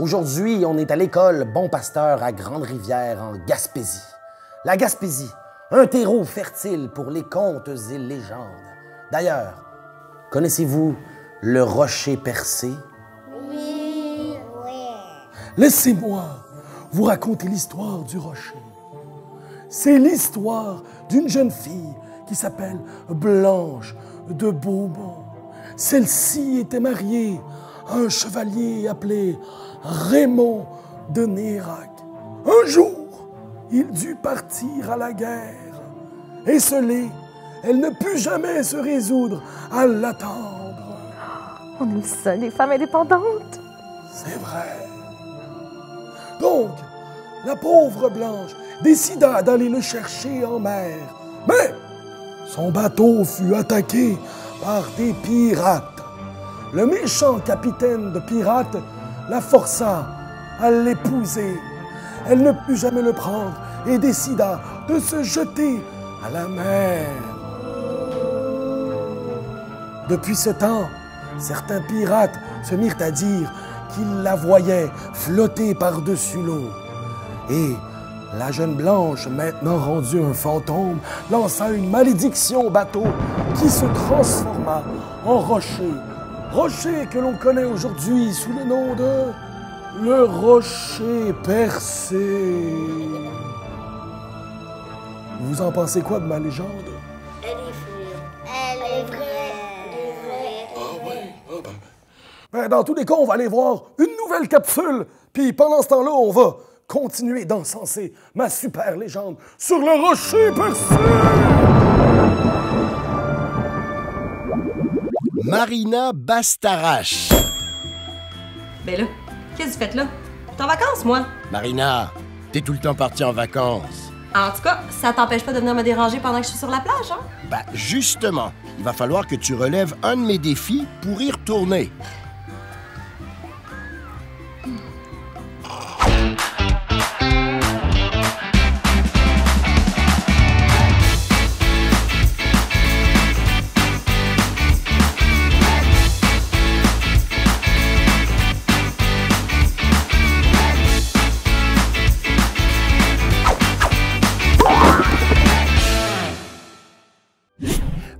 Aujourd'hui, on est à l'école Bon Pasteur à Grande-Rivière, en Gaspésie. La Gaspésie, un terreau fertile pour les contes et légendes. D'ailleurs, connaissez-vous le rocher percé? Oui. Laissez-moi vous raconter l'histoire du rocher. C'est l'histoire d'une jeune fille qui s'appelle Blanche de Beaumont. Celle-ci était mariée à un chevalier appelé Raymond de Nérac. Un jour, il dut partir à la guerre. Esselée, elle ne put jamais se résoudre à l'attendre. On aime ça, les femmes indépendantes. C'est vrai. Donc, la pauvre Blanche décida d'aller le chercher en mer. Mais son bateau fut attaqué par des pirates. Le méchant capitaine de pirates la força à l'épouser. Elle ne put jamais le prendre et décida de se jeter à la mer. Depuis ce temps, certains pirates se mirent à dire qu'ils la voyaient flotter par-dessus l'eau. Et la jeune Blanche, maintenant rendue un fantôme, lança une malédiction au bateau qui se transforma en rocher. Rocher que l'on connaît aujourd'hui sous le nom de le rocher percé. Vous en pensez quoi de ma légende? Elle est vraie. Ah ouais? Ben, dans tous les cas, on va aller voir une nouvelle capsule. Puis pendant ce temps-là, on va continuer d'encenser ma super légende sur le rocher percé. Marina Bastarache. Ben là, qu'est-ce que vous faites là? T'es en vacances, moi? Marina, t'es tout le temps partie en vacances. En tout cas, ça t'empêche pas de venir me déranger pendant que je suis sur la plage, hein? Ben, justement, il va falloir que tu relèves un de mes défis pour y retourner.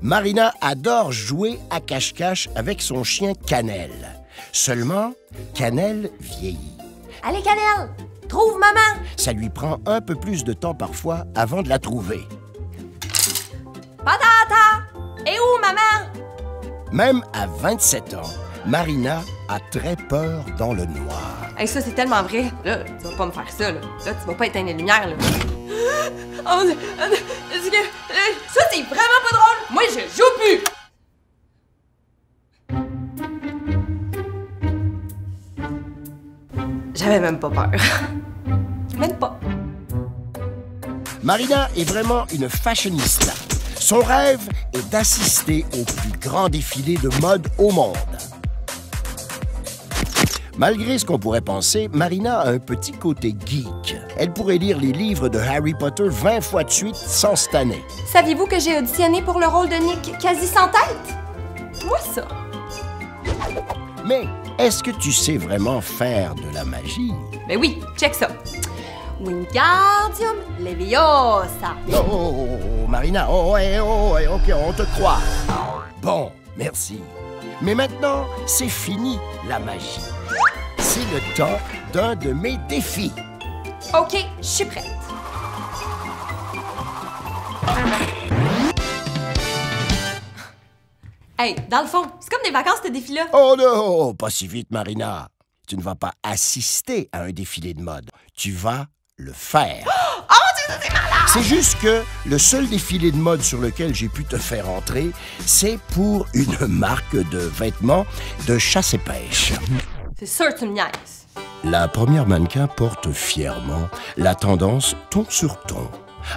Marina adore jouer à cache-cache avec son chien Cannelle. Seulement, Cannelle vieillit. Allez, Cannelle! Trouve maman! Ça lui prend un peu plus de temps parfois avant de la trouver. Patata! Et où, maman? Même à 27 ans, Marina a très peur dans le noir. Hey, ça, c'est tellement vrai. Là, tu vas pas me faire ça, là. Là, tu vas pas éteindre les lumières, là. Oh, ça, c'est vraiment pas drôle! Moi, je joue plus! J'avais même pas peur. Même pas. Marina est vraiment une fashionista. Son rêve est d'assister au plus grand défilé de mode au monde. Malgré ce qu'on pourrait penser, Marina a un petit côté geek. Elle pourrait lire les livres de Harry Potter 20 fois de suite sans se tanner. Saviez-vous que j'ai auditionné pour le rôle de Nick quasi sans tête? Moi, ça. Mais est-ce que tu sais vraiment faire de la magie? Ben oui, check ça. Wingardium Leviosa. Oh, Marina, ok, on te croit. Bon, merci. Mais maintenant, c'est fini, la magie. C'est le temps d'un de mes défis. OK, je suis prête. Hey, dans le fond, c'est comme des vacances, ce défi-là. Oh non, pas si vite, Marina. Tu ne vas pas assister à un défilé de mode. Tu vas le faire. Oh mon Dieu, c'est malade! C'est juste que le seul défilé de mode sur lequel j'ai pu te faire entrer, c'est pour une marque de vêtements de chasse et pêche. C'est sûr que tu me niaises. La première mannequin porte fièrement la tendance ton sur ton.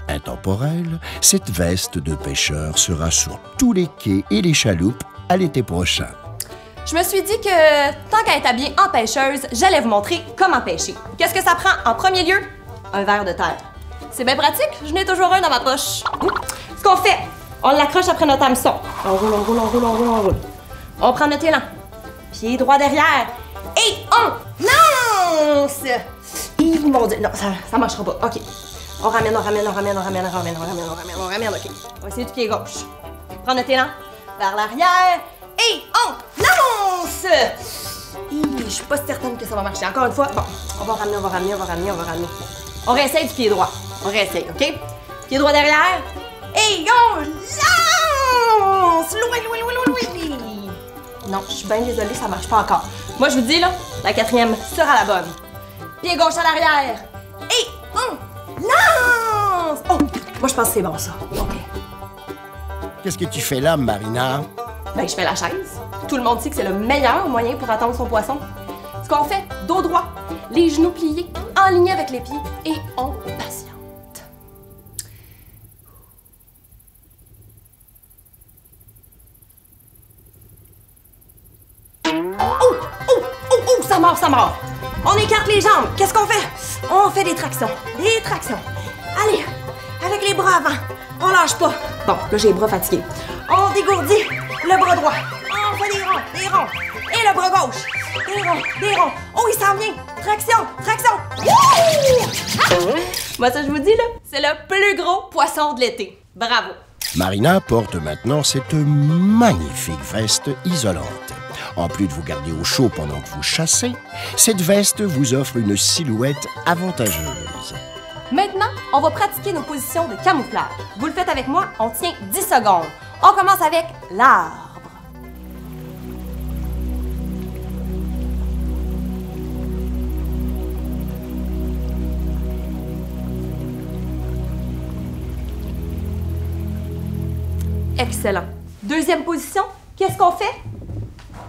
Intemporelle, cette veste de pêcheur sera sur tous les quais et les chaloupes à l'été prochain. Je me suis dit que, tant qu'à être habillée en pêcheuse, j'allais vous montrer comment pêcher. Qu'est-ce que ça prend en premier lieu? Un verre de terre. C'est bien pratique, je n'ai toujours un dans ma poche. Ce qu'on fait, on l'accroche après notre hameçon. On roule, on roule, on roule, on roule, on roule. On prend notre élan. Pied droit derrière. Et on nage! lance! Mon Dieu, non, ça marchera pas. OK. On ramène, OK. On va essayer du pied gauche. Prends notre élan vers l'arrière et on lance! Je suis pas certaine que ça va marcher. Encore une fois, bon, on va ramener. On réessaye du pied droit. On réessaye, OK? Pied droit derrière et on lance! Loin! Non, je suis bien désolée, ça marche pas encore. Moi, je vous dis, là, la 4e sera la bonne. Pied gauche à l'arrière. Et on lance! Oh! Moi, je pense que c'est bon, ça. OK. Qu'est-ce que tu fais là, Marina? Ben, je fais la chaise. Tout le monde sait que c'est le meilleur moyen pour attendre son poisson. Ce qu'on fait, dos droit, les genoux pliés, en ligne avec les pieds, et on patiente. Oh, ça mord. On écarte les jambes. Qu'est-ce qu'on fait? On fait des tractions. Allez, avec les bras avant. On lâche pas. Bon, là, j'ai les bras fatigués. On dégourdit le bras droit. On fait des ronds. Et le bras gauche. Des ronds. Oh, il s'en vient. Traction. Wouh! Moi, ça, je vous dis, là, c'est le plus gros poisson de l'été. Bravo. Marina porte maintenant cette magnifique veste isolante. En plus de vous garder au chaud pendant que vous chassez, cette veste vous offre une silhouette avantageuse. Maintenant, on va pratiquer nos positions de camouflage. Vous le faites avec moi, on tient 10 secondes. On commence avec l'arbre. Excellent. Deuxième position, qu'est-ce qu'on fait?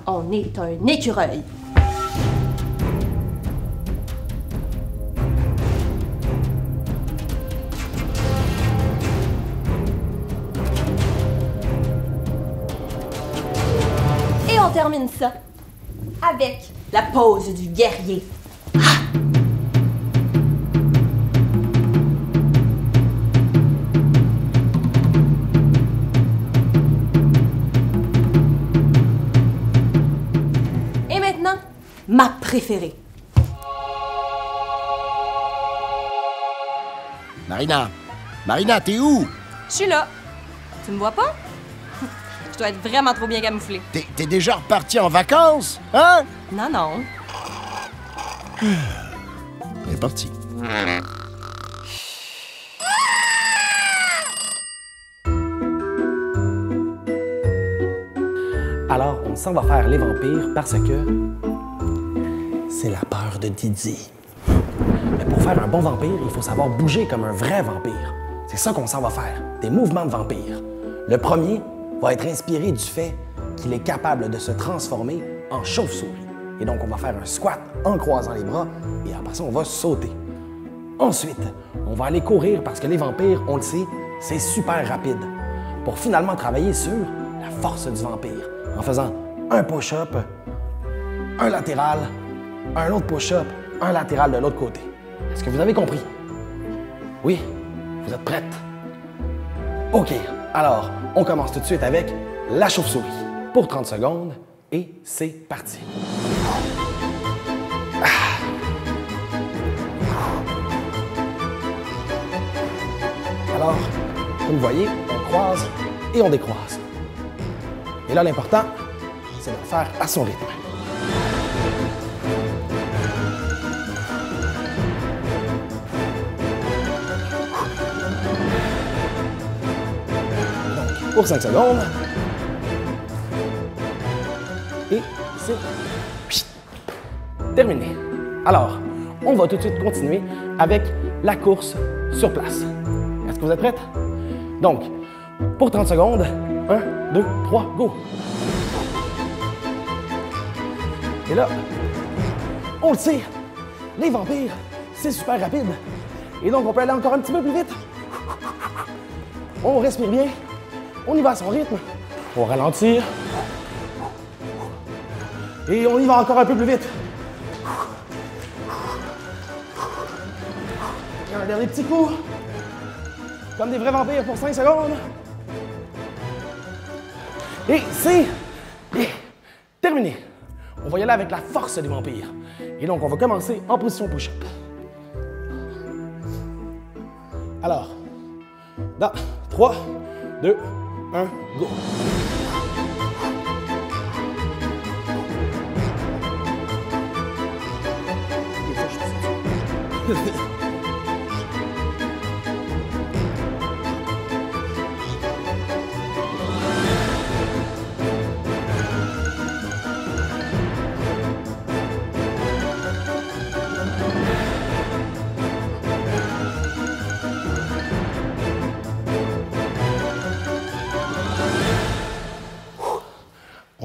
On est un écureuil. Et on termine ça avec la pose du guerrier. Ma préférée. Marina, t'es où? Je suis là. Tu me vois pas? Je dois être vraiment trop bien camouflée. T'es déjà reparti en vacances, hein? Non. C'est parti. Alors, on s'en va faire les vampires parce que c'est la peur de Didi. Mais pour faire un bon vampire, il faut savoir bouger comme un vrai vampire. C'est ça qu'on s'en va faire, des mouvements de vampire. Le premier va être inspiré du fait qu'il est capable de se transformer en chauve-souris. Et donc, on va faire un squat en croisant les bras et après ça, on va sauter. Ensuite, on va aller courir parce que les vampires, on le sait, c'est super rapide. Pour finalement travailler sur la force du vampire en faisant un push-up, un latéral, un autre push-up, un latéral de l'autre côté. Est-ce que vous avez compris? Oui? Vous êtes prêtes? OK. Alors, on commence tout de suite avec la chauve-souris pour 30 secondes et c'est parti. Alors, comme vous voyez, on croise et on décroise. Et là, l'important, c'est de le faire à son rythme. Donc, pour 5 secondes. Et c'est terminé. Alors, on va tout de suite continuer avec la course sur place. Est-ce que vous êtes prêtes? Donc, pour 30 secondes, 1, 2, 3, go! Et là, on le sait, les vampires, c'est super rapide. Et donc, on peut aller encore un petit peu plus vite. On respire bien, on y va à son rythme. On ralentit. Et on y va encore un peu plus vite. Et un dernier petit coup. Comme des vrais vampires pour 5 secondes. Et c'est terminé. On va y aller avec la force des vampires. Et donc, on va commencer en position push-up. Alors, dans 3, 2, 1, go!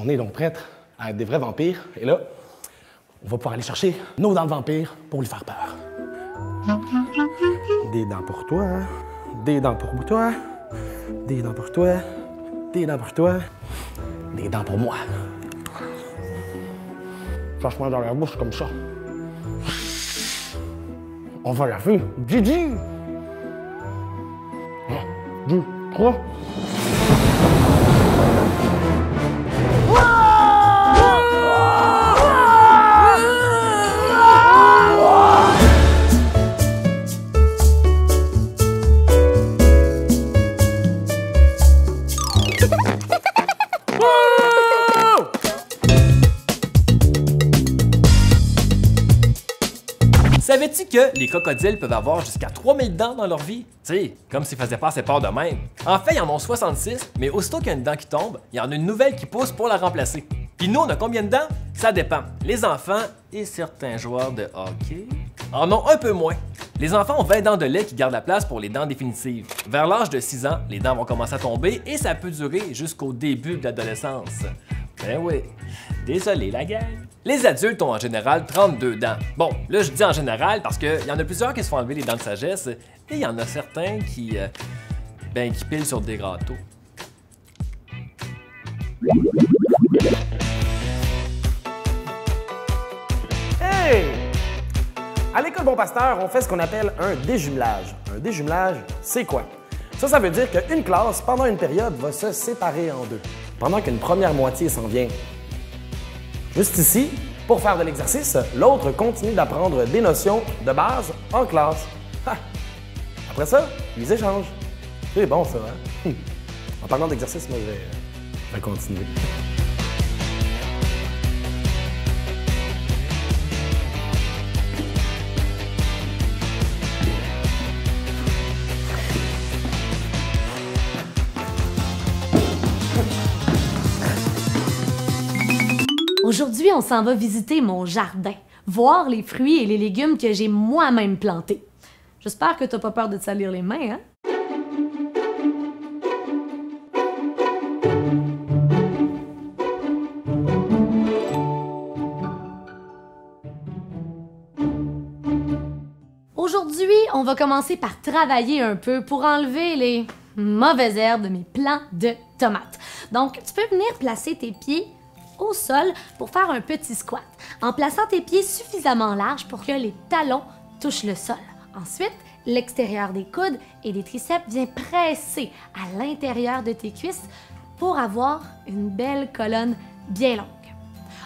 On est donc prêts à être des vrais vampires. Et là, on va pouvoir aller chercher nos dents de vampire pour lui faire peur. Des dents pour toi, des dents pour toi, des dents pour toi, des dents pour toi, des dents pour moi. Franchement, dans la bouche comme ça. On va la faire. Gigi! 1, 2, 3. Savais-tu que les crocodiles peuvent avoir jusqu'à 3000 dents dans leur vie? Tu sais, comme s'ils faisaient pas assez peur de même. En fait, ils en ont 66, mais aussitôt qu'il y a une dent qui tombe, il y en a une nouvelle qui pousse pour la remplacer. Puis nous, on a combien de dents? Ça dépend. Les enfants et certains joueurs de hockey en ont un peu moins. Les enfants ont 20 dents de lait qui gardent la place pour les dents définitives. Vers l'âge de 6 ans, les dents vont commencer à tomber et ça peut durer jusqu'au début de l'adolescence. Ben oui, désolé la gang. Les adultes ont en général 32 dents. Bon, là je dis en général parce qu'il y en a plusieurs qui se font enlever les dents de sagesse et il y en a certains qui pilent sur des gâteaux. Hey! À l'école Bon Pasteur, on fait ce qu'on appelle un déjumelage. Un déjumelage, c'est quoi? Ça veut dire qu'une classe, pendant une période, va se séparer en deux. Pendant qu'une première moitié s'en vient juste ici, pour faire de l'exercice, l'autre continue d'apprendre des notions de base en classe. Ha! Après ça, ils échangent. C'est bon ça, hein? En parlant d'exercice, moi je vais continuer. Aujourd'hui, on s'en va visiter mon jardin, voir les fruits et les légumes que j'ai moi-même plantés. J'espère que t'as pas peur de te salir les mains, hein? Aujourd'hui, on va commencer par travailler un peu pour enlever les mauvaises herbes de mes plants de tomates. Donc, tu peux venir placer tes pieds au sol pour faire un petit squat, en plaçant tes pieds suffisamment larges pour que les talons touchent le sol. Ensuite, l'extérieur des coudes et des triceps vient presser à l'intérieur de tes cuisses pour avoir une belle colonne bien longue.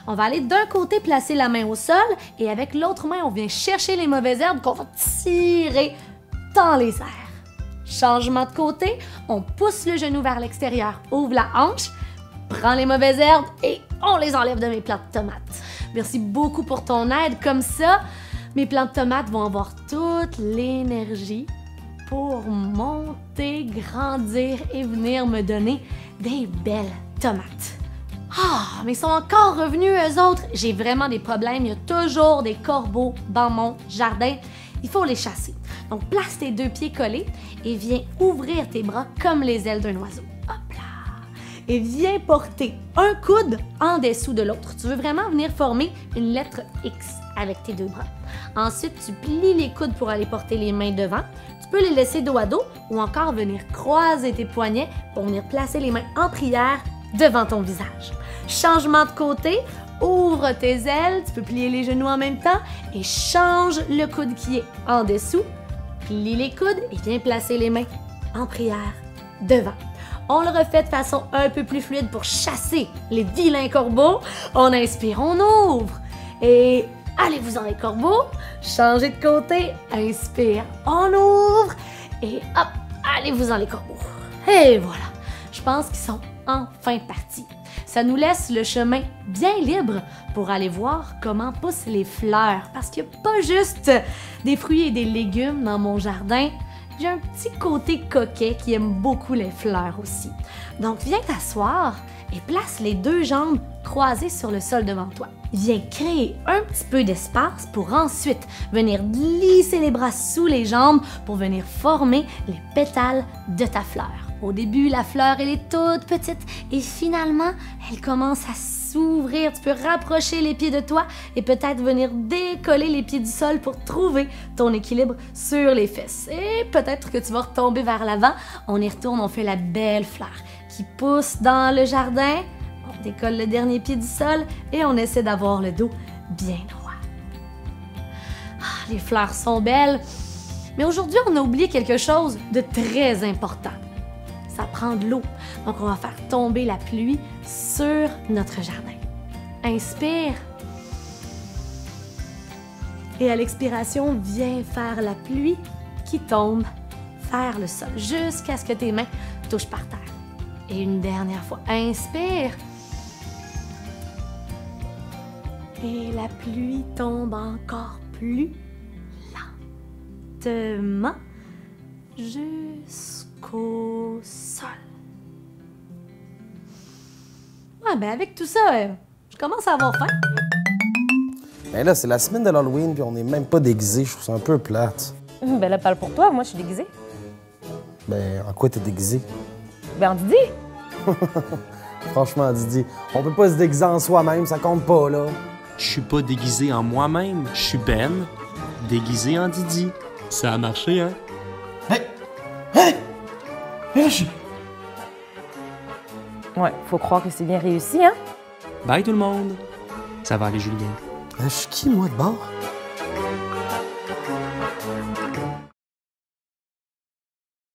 On va aller d'un côté placer la main au sol et avec l'autre main, on vient chercher les mauvaises herbes qu'on va tirer dans les airs. Changement de côté, on pousse le genou vers l'extérieur, ouvre la hanche, prends les mauvaises herbes et on les enlève de mes plants de tomates. Merci beaucoup pour ton aide. Comme ça, mes plants de tomates vont avoir toute l'énergie pour monter, grandir et venir me donner des belles tomates. Ah, mais ils sont encore revenus, eux autres. J'ai vraiment des problèmes. Il y a toujours des corbeaux dans mon jardin. Il faut les chasser. Donc, place tes deux pieds collés et viens ouvrir tes bras comme les ailes d'un oiseau. Hop là! Et viens porter un coude en dessous de l'autre. Tu veux vraiment venir former une lettre X avec tes deux bras. Ensuite, tu plies les coudes pour aller porter les mains devant. Tu peux les laisser dos à dos ou encore venir croiser tes poignets pour venir placer les mains en prière devant ton visage. Changement de côté, ouvre tes ailes, tu peux plier les genoux en même temps et change le coude qui est en dessous. Plie les coudes et viens placer les mains en prière devant. On le refait de façon un peu plus fluide pour chasser les vilains corbeaux. On inspire, on ouvre. Et allez-vous-en les corbeaux. Changez de côté. Inspire, on ouvre. Et hop, allez-vous-en les corbeaux. Et voilà. Je pense qu'ils sont enfin partis. Ça nous laisse le chemin bien libre pour aller voir comment poussent les fleurs. Parce qu'il n'y a pas juste des fruits et des légumes dans mon jardin. J'ai un petit côté coquet qui aime beaucoup les fleurs aussi. Donc viens t'asseoir et place les 2 jambes croisées sur le sol devant toi. Viens créer un petit peu d'espace pour ensuite venir glisser les bras sous les jambes pour venir former les pétales de ta fleur. Au début, la fleur, elle est toute petite et finalement, elle commence à s'ouvrir. Tu peux rapprocher les pieds de toi et peut-être venir décoller les pieds du sol pour trouver ton équilibre sur les fesses. Et peut-être que tu vas retomber vers l'avant. On y retourne, on fait la belle fleur qui pousse dans le jardin. On décolle le dernier pied du sol et on essaie d'avoir le dos bien droit. Ah, les fleurs sont belles, mais aujourd'hui, on a oublié quelque chose de très important. Ça prend de l'eau. Donc, on va faire tomber la pluie sur notre jardin. Inspire. Et à l'expiration, viens faire la pluie qui tombe vers le sol jusqu'à ce que tes mains touchent par terre. Et une dernière fois, inspire. Et la pluie tombe encore plus lentement jusqu'au sol. Ouais, ben avec tout ça, je commence à avoir faim. Ben là, c'est la semaine de l'Halloween, puis on n'est même pas déguisés. Je trouve ça un peu plate. Ben là, parle pour toi, moi je suis déguisée. Ben, en quoi t'es déguisé? Ben en Didi. Franchement, Didi, on peut pas se déguiser en soi-même, ça compte pas, là. Je suis pas déguisé en moi-même, je suis Ben, déguisé en Didi. Ça a marché, hein? Ouais, faut croire que c'est bien réussi, hein? Bye tout le monde! Ça va aller, Julien. Je suis qui, moi, de bord?